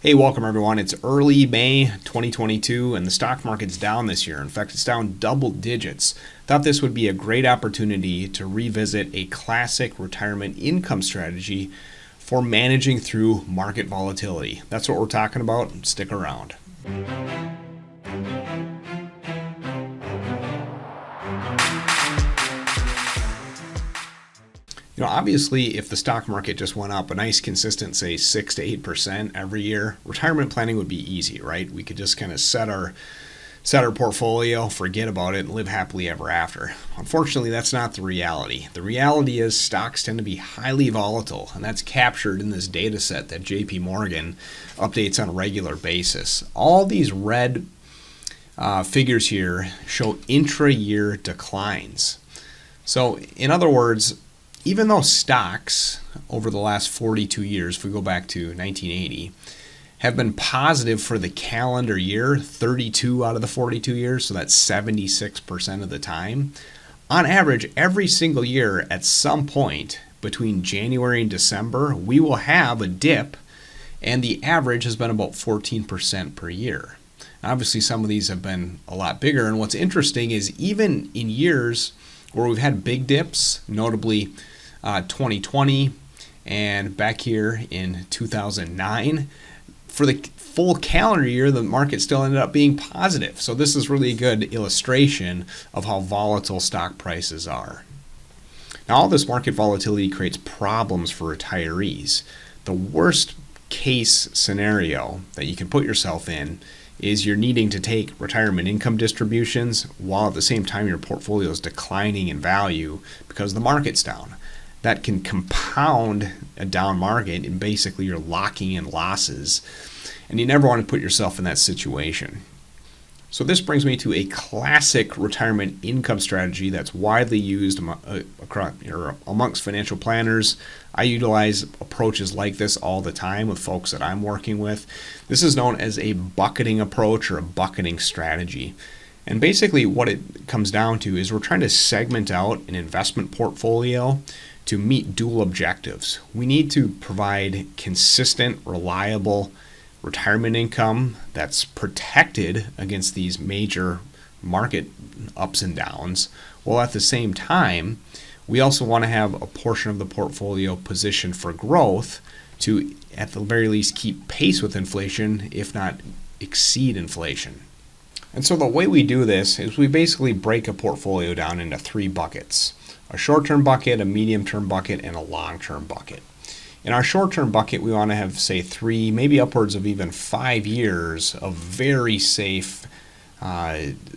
Hey, welcome everyone. It's early May 2022 and the stock market's down this year. In fact, it's down double digits. Thought this would be a great opportunity to revisit a classic retirement income strategy for managing through market volatility. That's what we're talking about. Stick around. Obviously, if the stock market just went up a nice consistent, say 6 to 8% every year, retirement planning would be easy, right? We could just kind of set our portfolio, forget about it, and live happily ever after. Unfortunately, that's not the reality. The reality is stocks tend to be highly volatile, and that's captured in this data set that JP Morgan updates on a regular basis. All these red figures here show intra-year declines. So, in other words, even though stocks over the last 42 years, if we go back to 1980, have been positive for the calendar year, 32 out of the 42 years, so that's 76% of the time, on average, every single year at some point between January and December, we will have a dip, and the average has been about 14% per year. Obviously, some of these have been a lot bigger, and what's interesting is even in years where we've had big dips, notably 2020 and back here in 2009, for the full calendar year, the market still ended up being positive. So this is really a good illustration of how volatile stock prices are. Now, all this market volatility creates problems for retirees. The worst case scenario that you can put yourself in is you're needing to take retirement income distributions while at the same time your portfolio is declining in value because the market's down. That can compound a down market, and basically you're locking in losses, and you never want to put yourself in that situation. So this brings me to a classic retirement income strategy that's widely used amongst financial planners. I utilize approaches like this all the time with folks that I'm working with. This is known as a bucketing approach or a bucketing strategy. And basically what it comes down to is we're trying to segment out an investment portfolio to meet dual objectives. We need to provide consistent, reliable retirement income that's protected against these major market ups and downs, while at the same time, we also want to have a portion of the portfolio positioned for growth to, at the very least, keep pace with inflation, if not exceed inflation. And so the way we do this is we basically break a portfolio down into three buckets: a short-term bucket, a medium-term bucket, and a long-term bucket. In our short-term bucket, we want to have, say, 3, maybe upwards of even 5 years of very safe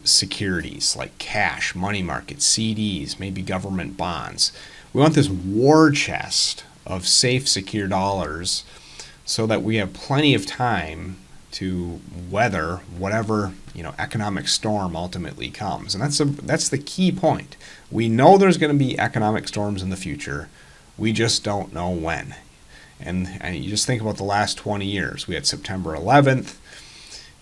securities like cash, money markets, CDs, maybe government bonds. We want this war chest of safe, secure dollars so that we have plenty of time to weather whatever economic storm ultimately comes. And that's the key point. We know there's going to be economic storms in the future. We just don't know when. And you just think about the last 20 years. We had September 11th,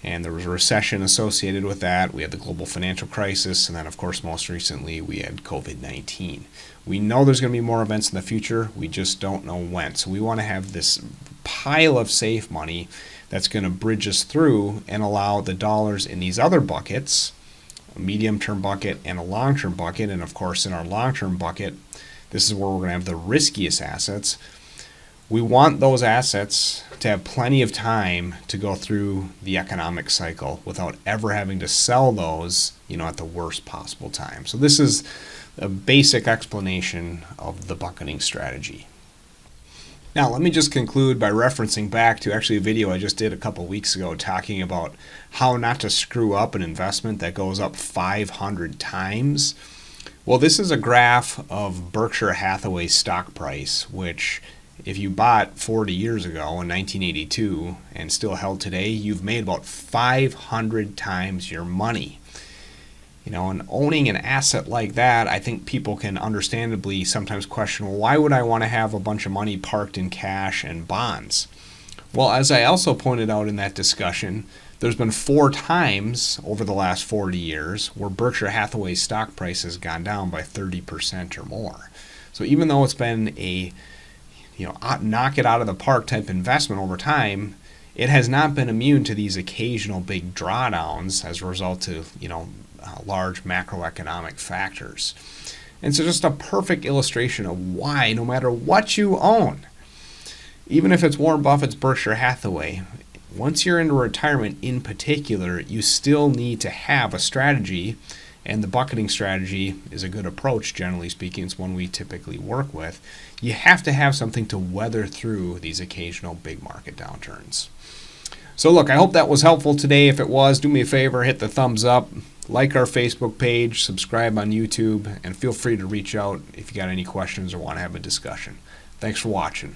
and there was a recession associated with that. We had the global financial crisis, and then, of course, most recently, we had COVID-19. We know there's going to be more events in the future. We just don't know when. So we want to have this pile of safe money that's going to bridge us through and allow the dollars in these other buckets, a medium-term bucket and a long-term bucket, and of course in our long-term bucket, this is where we're going to have the riskiest assets. We want those assets to have plenty of time to go through the economic cycle without ever having to sell those, at the worst possible time. So this is a basic explanation of the bucketing strategy. Now, let me just conclude by referencing back to actually a video I just did a couple weeks ago talking about how not to screw up an investment that goes up 500 times. Well, this is a graph of Berkshire Hathaway's stock price, which if you bought 40 years ago in 1982 and still held today, you've made about 500 times your money. And owning an asset like that, I think people can understandably sometimes question, well, why would I want to have a bunch of money parked in cash and bonds? Well, as I also pointed out in that discussion, there's been 4 times over the last 40 years where Berkshire Hathaway's stock price has gone down by 30% or more. So even though it's been a knock it out of the park type investment over time, it has not been immune to these occasional big drawdowns as a result of, large macroeconomic factors. And so just a perfect illustration of why, no matter what you own, even if it's Warren Buffett's Berkshire Hathaway, once you're into retirement in particular, you still need to have a strategy, and the bucketing strategy is a good approach, generally speaking. It's one we typically work with. You have to have something to weather through these occasional big market downturns. So look, I hope that was helpful today. If it was, do me a favor, hit the thumbs up, like our Facebook page, subscribe on YouTube, and feel free to reach out if you got any questions or want to have a discussion. Thanks for watching.